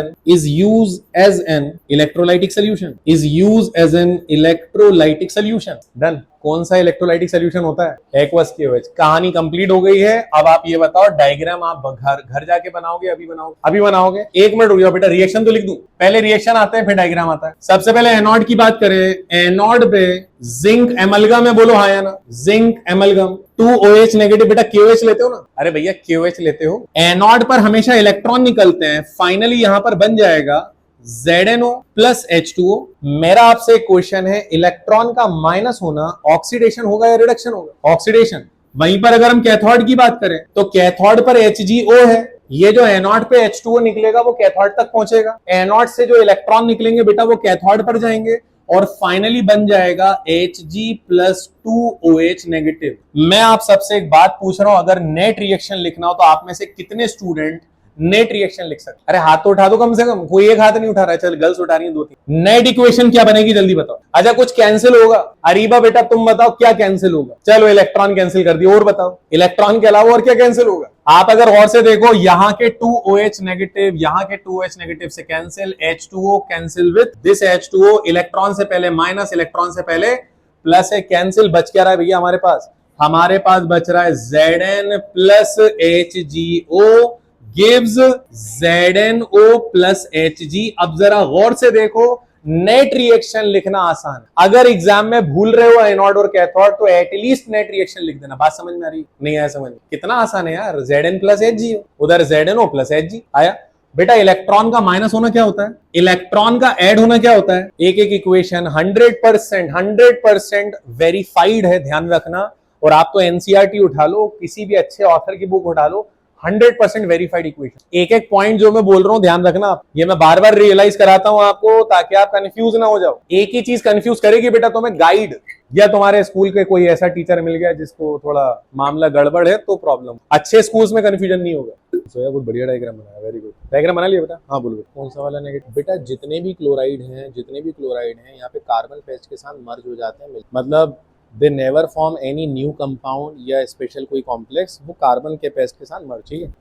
an electrolytic solution, is used as an electrolytic solution. Done. कौन सा इलेक्ट्रोलाइटिक सोल्यूशन होता है? Aqueous KOH. कहानी कंप्लीट हो गई है। अब आप ये बताओ डायग्राम आप घर जाके बनाओगे, अभी बनाओगे? अभी बनाओगे। एक मिनट रुक जाओ बेटा, रिएक्शन तो लिख दूं। पहले रिएक्शन आते हैं फिर डायग्राम आता है। सबसे पहले एनोड की बात करें। एनोड पे जिंक एमलगम है, बोलो हाँ या ना? Zinc amalgam 2OH negative. बेटा KOH लेते हो ना? अरे भैया KOH लेते हो। एनोड पर हमेशा इलेक्ट्रॉन निकलते हैं, फाइनली यहां पर बन जाएगा ZnO प्लस H2O। मेरा आपसे एक क्वेश्चन है, इलेक्ट्रॉन का माइनस होना ऑक्सीडेशन होगा या रिडक्शन होगा? ऑक्सीडेशन। वहीं पर अगर हम कैथोड की बात करें तो कैथोड पर HgO है, ये जो एनोड पे H2O निकलेगा वो कैथोड तक पहुंचेगा। एनोड से जो इलेक्ट्रॉन निकलेंगे बेटा वो कैथोड पर जाएंगे और फाइनली बन जाएगा Hg प्लस 2OH नेगेटिव। मैं आप सबसे एक बात पूछ रहा हूं, अगर नेट रिएक्शन लिखना हो तो आप में से कितने स्टूडेंट नेट रिएक्शन लिख सकते? अरे हाथ तो उठा दो कम से कम। कोई एक हाथ नहीं उठा रहा है। चल गर्ल्स उठा रही हैं 2-3। नेट इक्वेशन क्या बनेगी जल्दी बताओ। अच्छा कुछ कैंसिल होगा? अरीबा बेटा तुम बताओ क्या कैंसिल होगा? चलो इलेक्ट्रॉन कैंसिल कर दिया, और बताओ इलेक्ट्रॉन के अलावा और क्या कैंसिल होगा? आप अगर गौर से देखो, यहाँ के 2OH नेगेटिव, यहाँ के 2OH नेगेटिव से cancel, H2O cancel with this H2O, electron से पहले माइनस, इलेक्ट्रॉन से पहले प्लस है, कैंसिल। बच क्या रहा है भैया हमारे पास? हमारे पास बच रहा है Zn plus HgO gives ZnO plus Hg। अब जरा गौर से देखो, नेट रिएक्शन लिखना आसान। अगर एग्जाम में भूल रहे हो एनोड और कैथोड तो एटलीस्ट नेट रिएक्शन लिख देना। बात समझ में आ रही? नहीं आया समझ? कितना आसान है यार। Zn प्लस Hg, उधर ZnO प्लस Hg आया। बेटा इलेक्ट्रॉन का माइनस होना क्या होता है? इलेक्ट्रॉन का ऐड होना क्या होता है? एक एक इक्वेशन 100% वेरीफाइड है, ध्यान रखना। और आप तो एनसीईआरटी उठा लो, किसी भी अच्छे ऑथर की बुक उठा लो, 100% वेरीफाइड इक्वेशन। एक एक पॉइंट जो मैं बोल रहा हूं ध्यान रखना आप। ये मैं बार बार रियलाइज कराता हूं आपको ताकि आप कंफ्यूज ना हो जाओ। एक ही चीज कंफ्यूज करेगी बेटा तुम्हें, गाइड या तुम्हारे स्कूल के कोई ऐसा टीचर मिल गया जिसको थोड़ा मामला गड़बड़ है तो प्रॉब्लम। अच्छे स्कूल्स में कंफ्यूजन नहीं होगा। सोया कुछ बढ़िया डायग्राम बनाया, वेरी गुड। डायग्राम बना लिया बेटा? हाँ बोलो। कौन सा वाला नेगेटिव? बेटा जितने भी क्लोराइड हैं यहाँ पे कार्बन पेस्ट के साथ मर्ज हो जाते हैं, मतलब they never form any new compound या स्पेशल कोई कॉम्प्लेक्स, वो कार्बन के पेस्ट के साथ मर्ज। ठीक है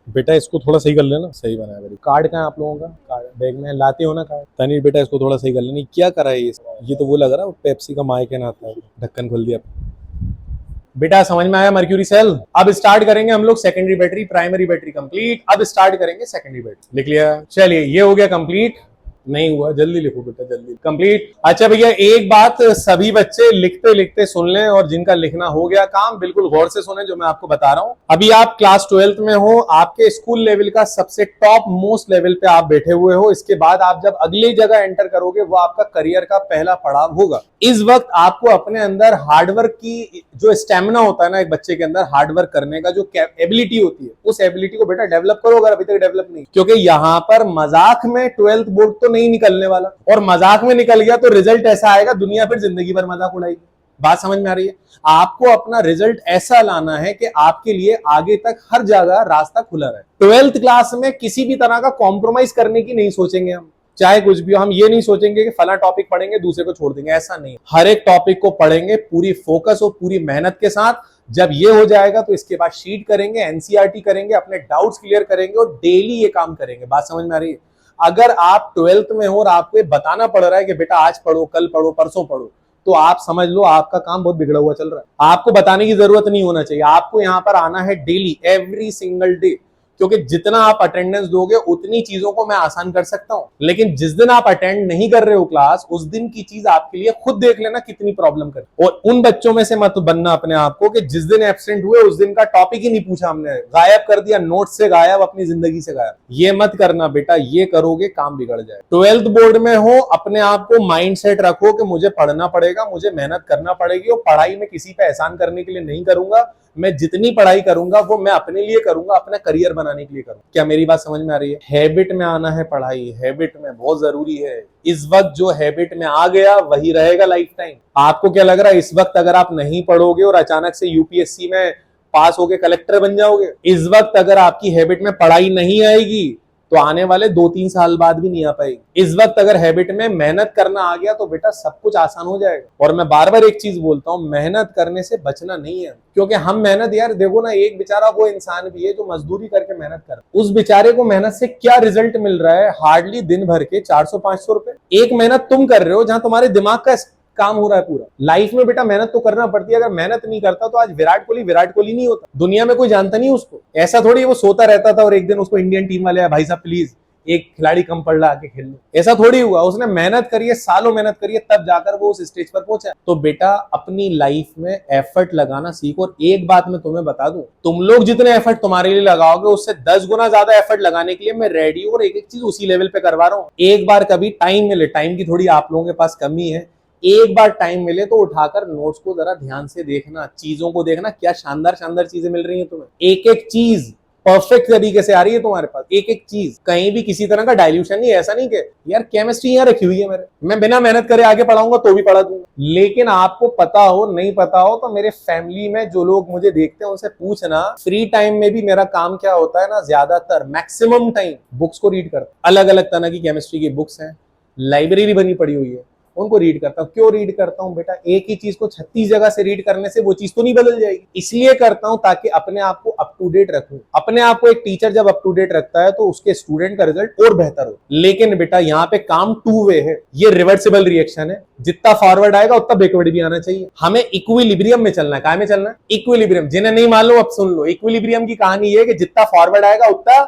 बेटा, इसको थोड़ा सही कर लेना। सही बनाया बेटा। कार्ड कहाँ आप लोगों का? कार्ड बैग में लाते हो ना कार्ड? तनी बेटा इसको थोड़ा सही कर लेना। क्या करा है ये तो वो लग रहा है पेप्सी का माइक आता है। ढक्कन खोल दिया बेटा। समझ में आया मर्क्यूरी सेल? अब स्टार्ट करेंगे हम लोग secondary battery, primary battery complete. अब स्टार्ट करेंगे सेकेंडरी बैटरी। लिख लिया? चलिए ये हो गया कंप्लीट। नहीं हुआ? जल्दी लिखो बेटा, जल्दी कंप्लीट। अच्छा भैया एक बात सभी बच्चे लिखते लिखते सुन लें, और जिनका लिखना हो गया काम बिल्कुल गौर से सुने जो मैं आपको बता रहा हूं। अभी आप क्लास 12th में हो, आपके स्कूल लेवल का सबसे टॉप मोस्ट लेवल पे आप बैठे हुए हो। इसके बाद आप जब अगली जगह एंटर करोगे वो आपका करियर का पहला पड़ाव होगा। इस वक्त आपको अपने अंदर हार्डवर्क की जो स्टेमिना होता है ना एक बच्चे के अंदर, हार्डवर्क करने का जो एबिलिटी होती है, उस एबिलिटी को बेटा डेवलप करो अगर अभी तक डेवलप नहीं। क्योंकि यहाँ पर मजाक में 12th बोर्ड तो नहीं निकलने वाला, और मजाक में निकल गया तो रिजल्ट ऐसा आएगा दुनिया फिर जिंदगी भर मजाक उड़ाएगी। बात समझ में आ रही है? आपको अपना रिजल्ट ऐसा लाना है कि आपके लिए आगे तक हर जगह रास्ता खुला रहे। 12th क्लास में किसी भी तरह का कॉम्प्रोमाइज करने की नहीं सोचेंगे हम, चाहे कुछ भी। हम ये नहीं सोचेंगे कि फला टॉपिक पढ़ेंगे दूसरे को छोड़ देंगे, ऐसा नहीं। हर एक टॉपिक को पढ़ेंगे पूरी फोकस और पूरी मेहनत के साथ। जब ये हो जाएगा तो इसके बाद शीट करेंगे, एनसीईआरटी करेंगे, अपने डाउट्स क्लियर करेंगे और डेली ये काम करेंगे। बात समझ में आ रही है? अगर आप 12th में हो और आपको बताना पड़ रहा है कि बेटा आज पढ़ो, कल पढ़ो, परसों पढ़ो, तो आप समझ लो आपका काम बहुत बिगड़ा हुआ चल रहा है। आपको बताने की जरूरत नहीं होना चाहिए। आपको यहां पर आना है डेली, एवरी सिंगल डे। क्योंकि जितना आप अटेंडेंस दोगे उतनी चीजों को मैं आसान कर सकता हूं। लेकिन जिस दिन आप अटेंड नहीं कर रहे हो क्लास, उस दिन की चीज आपके लिए खुद देख लेना कितनी प्रॉब्लम करे। और उन बच्चों में से मत बनना अपने आप को कि जिस दिन एब्सेंट हुए उस दिन का टॉपिक ही नहीं पूछा हमने, गायब कर दिया, नोट से गायब, अपनी जिंदगी से गायब। ये मत करना बेटा, ये करोगे काम बिगड़ जाए। 12th बोर्ड में हो, अपने आप को माइंड सेट रखो कि मुझे पढ़ना पड़ेगा, मुझे मेहनत करना पड़ेगी, और पढ़ाई में किसी पे एहसान करने के लिए नहीं करूंगा। मैं जितनी पढ़ाई करूंगा वो मैं अपने लिए करूंगा, अपना करियर बनाने के लिए करूंगा। क्या मेरी बात समझ में आ रही है? हैबिट में आना है पढ़ाई, हैबिट में बहुत जरूरी है। इस वक्त जो हैबिट में आ गया वही रहेगा लाइफ टाइम। आपको क्या लग रहा है इस वक्त अगर आप नहीं पढ़ोगे और अचानक से यूपीएससी में पास होके कलेक्टर बन जाओगे? इस वक्त अगर आपकी हैबिट में पढ़ाई नहीं आएगी तो आने वाले 2-3 साल बाद भी नहीं आ पाएगी। इस वक्त अगर हैबिट में मेहनत करना आ गया तो बेटा सब कुछ आसान हो जाएगा। और मैं बार बार एक चीज बोलता हूं, मेहनत करने से बचना नहीं है, क्योंकि हम मेहनत, यार देखो ना, एक बेचारा वो इंसान भी है जो मजदूरी करके मेहनत कर, उस बेचारे को मेहनत से क्या रिजल्ट मिल रहा है? हार्डली दिन भर के 400-500 रुपए। एक मेहनत तुम कर रहे हो जहां तुम्हारे दिमाग का काम हो रहा है पूरा। लाइफ में बेटा मेहनत तो करना पड़ती है। अगर मेहनत नहीं करता तो आज विराट कोहली नहीं होता, दुनिया में कोई जानता नहीं उसको। ऐसा थोड़ी वो सोता रहता था और एक दिन उसको इंडियन टीम वाले, भाई साहब प्लीज एक खिलाड़ी कम पड़ रहा आके खेल लो, ऐसा थोड़ी हुआ। उसने मेहनत करी है, सालों मेहनत करी है, तब जाकर वो उस स्टेज पर पहुंचा। तो बेटा अपनी लाइफ में एफर्ट लगाना सीखो। और एक बात मैं तुम्हें बता दूं, तुम लोग जितने एफर्ट तुम्हारे लिए लगाओगे उससे 10 गुना ज्यादा एफर्ट लगाने के लिए मैं रेडी हूं, और एक एक चीज उसी लेवल पे करवा रहा हूं। एक बार कभी टाइम मिले, टाइम की थोड़ी आप लोगों के पास कमी है, एक बार टाइम मिले तो उठाकर नोट्स को जरा ध्यान से देखना, चीजों को देखना, क्या शानदार शानदार चीजें मिल रही हैं तुम्हें। एक एक चीज परफेक्ट तरीके से आ रही है तुम्हारे पास, एक एक चीज, कहीं भी किसी तरह का डाइल्यूशन नहीं। ऐसा नहीं कि यार केमिस्ट्री यहाँ रखी हुई है मेरे, मैं बिना मेहनत करे आगे पढ़ाऊंगा तो भी पढ़ा दूंगा। लेकिन आपको पता हो नहीं पता हो तो मेरे फैमिली में जो लोग मुझे देखते हैं उनसे पूछना, फ्री टाइम में भी मेरा काम क्या होता है ना, ज्यादातर मैक्सिमम टाइम बुक्स को रीड करता। अलग अलग तरह की केमिस्ट्री की बुक्स हैं, लाइब्रेरी बनी पड़ी हुई है, उनको रीड करता हूं। क्यों रीड करता हूं बेटा? एक ही चीज को 36 जगह से रीड करने से वो चीज तो नहीं बदल जाएगी, इसलिए करता हूं ताकि अपने आप को अप टू डेट रखूं। अपने आप को एक टीचर जब अप टू डेट रखता है तो उसके स्टूडेंट का रिजल्ट और बेहतर हो। लेकिन बेटा यहाँ पे काम 2 वे है, ये रिवर्सिबल रिएक्शन है। जितना फॉरवर्ड आएगा उतना बैकवर्ड भी आना चाहिए। हमें इक्विलिब्रियम में चलना है। काय में चलना है? इक्विलिब्रियम। जिन्हें नहीं मालूम अब सुन लो, इक्विलिब्रियम की कहानी ये है कि जितना फॉरवर्ड आएगा उतना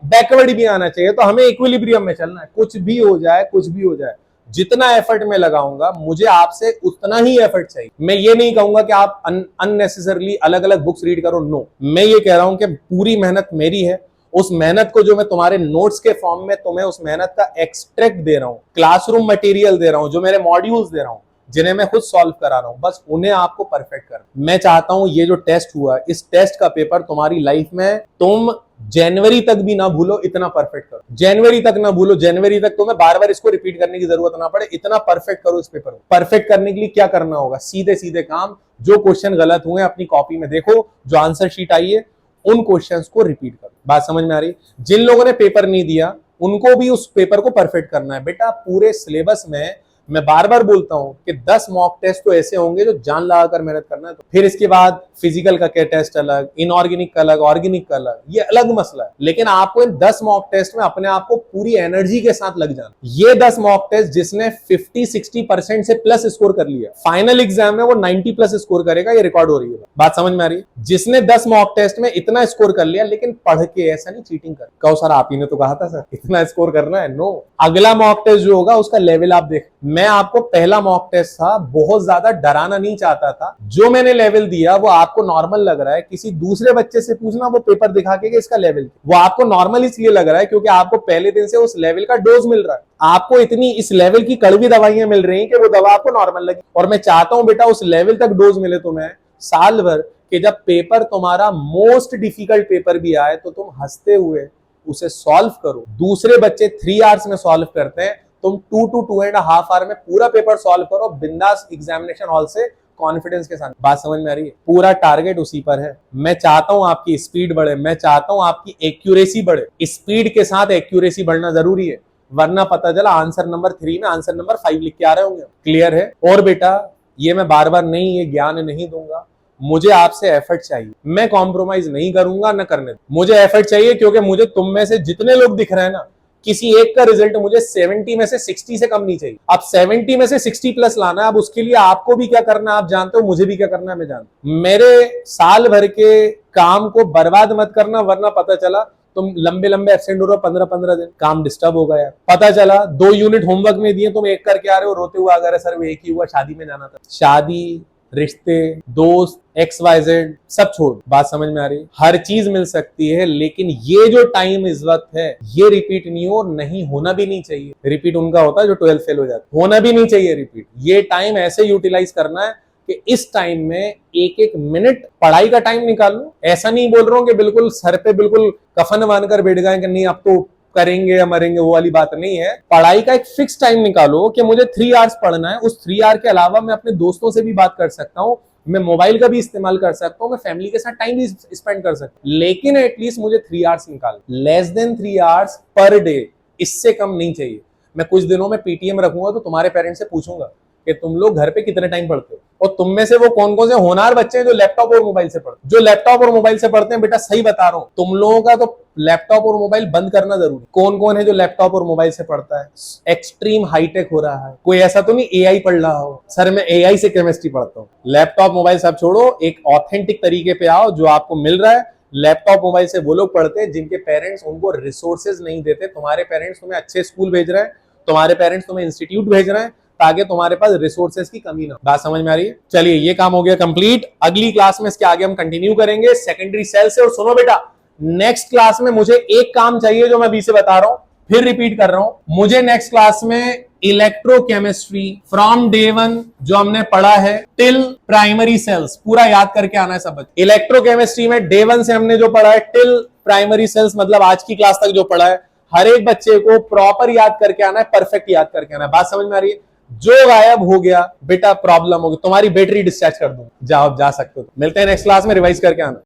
बैकवर्ड भी आना चाहिए। तो हमें इक्विलिब्रियम में चलना है। कुछ भी हो जाए, कुछ भी हो जाए, जितना एफर्ट मैं लगाऊंगा मुझे आपसे उतना ही एफर्ट चाहिए। मैं ये नहीं कहूंगा कि आप अननेसेसरली अलग अलग बुक्स रीड करो, नो। मैं ये कह रहा हूं कि पूरी मेहनत मेरी है। उस मेहनत को जो मैं तुम्हारे नोट्स के फॉर्म में तुम्हें उस मेहनत का एक्सट्रैक्ट दे रहा हूं, क्लासरूम मटेरियल दे रहा हूं, जो मेरे मॉड्यूल्स दे रहा हूं, जिन्हें मैं खुद सॉल्व करा रहा हूं, बस उन्हें आपको परफेक्ट कर। मैं चाहता हूं ये जो टेस्ट हुआ, इस टेस्ट का पेपर तुम्हारी लाइफ में तुम जनवरी तक भी ना भूलो, इतना परफेक्ट करो। जनवरी तक ना भूलो, जनवरी तक तुम्हें बार बार इसको रिपीट करने की जरूरत ना पड़े, इतना परफेक्ट करो इस पेपर को। परफेक्ट करने के लिए क्या करना होगा? सीधे सीधे काम। जो क्वेश्चन गलत हुए अपनी कॉपी में देखो, जो आंसर शीट आई है उन क्वेश्चंस को रिपीट करो। बात समझ में आ रही? जिन लोगों ने पेपर नहीं दिया उनको भी उस पेपर को परफेक्ट करना है। बेटा पूरे सिलेबस में मैं बार बार बोलता हूं कि 10 मॉक टेस्ट तो ऐसे होंगे जो जान लगाकर मेहनत करना है। तो फिर इसके बाद फिजिकल का क्या टेस्ट अलग, इनऑर्गेनिक का अलग, ऑर्गेनिक का अलग, ये अलग मसला है। लेकिन आपको इन 10 मॉक टेस्ट में अपने आप को पूरी एनर्जी के साथ लग जाना। ये 10 मॉक टेस्ट जिसने 50-60% से प्लस स्कोर कर लिया, फाइनल एग्जाम में वो 90+ स्कोर करेगा। ये रिकॉर्ड हो रही है, बात समझ में आ रही है? जिसने 10 मॉक टेस्ट में इतना स्कोर कर लिया, लेकिन पढ़ के, ऐसा नहीं चीटिंग कर, कहो सर आप ही ने तो कहा था सर इतना स्कोर करना है, नो। अगला मॉक टेस्ट जो होगा उसका लेवल आप देख। मैं आपको पहला मॉक टेस्ट था, बहुत ज्यादा डराना नहीं चाहता था। जो मैंने लेवल दिया वो आपको नॉर्मल लग रहा है, किसी दूसरे बच्चे से पूछना वो पेपर दिखा के इसका लेवल, वो आपको नॉर्मल इसलिए लग रहा है क्योंकि आपको पहले दिन से उस लेवल का डोज मिल रहा है। आपको इतनी इस लेवल की कड़वी दवाइयां मिल रही हैं कि वो दवा आपको नॉर्मल लगी। और मैं चाहता हूं बेटा उस लेवल तक डोज मिले तुम्हें साल भर, कि जब पेपर तुम्हारा मोस्ट डिफिकल्ट पेपर भी आए तो तुम हंसते हुए उसे सॉल्व करो। दूसरे बच्चे 3 आवर्स में सॉल्व करते हैं, तुम 2 to 2.5 आवर में पूरा पेपर सॉल्व करो, बिंदास एग्जामिनेशन हॉल से कॉन्फिडेंस के साथ। बात समझ में आ रही है? पूरा टारगेट उसी पर है। मैं चाहता हूं आपकी स्पीड बढ़े, मैं चाहता हूं आपकी एक्यूरेसी बढ़े। स्पीड के साथ एक्यूरेसी बढ़ना जरूरी है, वरना पता चला आंसर नंबर 3 में आंसर नंबर 5 लिख के आ रहे होंगे। क्लियर है? और बेटा ये मैं बार बार नहीं, ये ज्ञान नहीं दूंगा, मुझे आपसे एफर्ट चाहिए। मैं कॉम्प्रोमाइज नहीं करूंगा, न करने। मुझे एफर्ट चाहिए क्योंकि मुझे तुम में से जितने लोग दिख रहे हैं ना, किसी एक का रिजल्ट मुझे 70 में से 60 से कम नहीं चाहिए। अब 70 में से 60+ लाना है। अब उसके लिए आपको भी क्या करना है आप जानते हो, मुझे भी क्या करना है मैं जानता हूं। मेरे साल भर के काम को बर्बाद मत करना, वरना पता चला तुम लंबे लंबे एब्सेंट हो रहे हो, 15-15 दिन, काम डिस्टर्ब हो गया। पता चला 2 यूनिट होमवर्क में दिए, तुम एक करके आ रहे हो, रोते हुए आ गए, सर वो एक ही हुआ, शादी में जाना था। शादी, रिश्ते, दोस्त, XYZ सब छोड़। बात समझ में आ रही? हर चीज मिल सकती है, लेकिन ये जो टाइम इस वक्त है ये रिपीट नहीं हो, नहीं होना भी नहीं चाहिए। रिपीट उनका होता है जो 12 फेल हो जाता, होना भी नहीं चाहिए रिपीट। ये टाइम ऐसे यूटिलाइज करना है कि इस टाइम में एक एक मिनट पढ़ाई का टाइम निकाल लो। ऐसा नहीं बोल रहा हूं कि बिल्कुल सर पे बिल्कुल कफन बांधकर बैठ गए कि नहीं अब तो करेंगे या मरेंगे, वो वाली बात नहीं है। पढ़ाई का एक फिक्स टाइम निकालो कि मुझे 3 आवर्स पढ़ना है। उस 3 आवर के अलावा मैं अपने दोस्तों से भी बात कर सकता हूँ, मैं मोबाइल का भी इस्तेमाल कर सकता हूँ, मैं फैमिली के साथ टाइम भी स्पेंड कर सकता हूँ, लेकिन एटलीस्ट मुझे 3 आवर्स निकाल, less than 3 hours per day, इससे कम नहीं चाहिए। मैं कुछ दिनों में पीटीएम रखूंगा तो तुम्हारे पेरेंट्स से पूछूंगा कि तुम लोग घर पे कितने टाइम पढ़ते हो, और तुम में से वो कौन कौन से होनहार बच्चे हैं जो लैपटॉप और मोबाइल से पढ़ते, जो लैपटॉप और मोबाइल से पढ़ते हैं। बेटा सही बता रहा हूं, तुम लोगों का तो लैपटॉप और मोबाइल बंद करना जरूरी। कौन कौन है जो लैपटॉप और मोबाइल से पढ़ता है? एक्सट्रीम हाईटेक हो रहा है। कोई ऐसा तो नहीं एआई पढ़ रहा हो, सर मैं एआई से केमिस्ट्री पढ़ता हूँ। लैपटॉप मोबाइल सब छोड़ो, एक ऑथेंटिक तरीके पे आओ जो आपको मिल रहा है। लैपटॉप मोबाइल से वो लोग पढ़ते हैं जिनके पेरेंट्स उनको रिसोर्सेज नहीं देते। तुम्हारे पेरेंट्स तुम्हें अच्छे स्कूल भेज रहे हैं, तुम्हारे पेरेंट्स तुम्हें इंस्टीट्यूट भेज रहे हैं ताकि तुम्हारे पास रिसोर्सेज की कमी ना। बात समझ में आ रही है? चलिए ये काम हो गया कंप्लीट। अगली क्लास में इसके आगे हम कंटिन्यू करेंगे सेकेंडरी सेल से। और सुनो बेटा, नेक्स्ट क्लास में मुझे एक काम चाहिए जो मैं अभी से बता रहा हूं, फिर रिपीट कर रहा हूं। मुझे नेक्स्ट क्लास में इलेक्ट्रोकेमिस्ट्री फ्रॉम डे 1 जो हमने पढ़ा है टिल प्राइमरी सेल्स पूरा याद करके आना है सब। इलेक्ट्रोकेमिस्ट्री में डे 1 से हमने जो पढ़ा है टिल प्राइमरी सेल्स, मतलब आज की क्लास तक जो पढ़ा है, हर एक बच्चे को प्रॉपर याद करके आना है, परफेक्ट याद करके आना है। बात समझ में आ रही है? जो गायब हो गया बेटा प्रॉब्लम होगी, तुम्हारी बैटरी डिस्चार्ज कर दूं। जाओ जा सकते हो। मिलते हैं नेक्स्ट क्लास में, रिवाइज करके आना।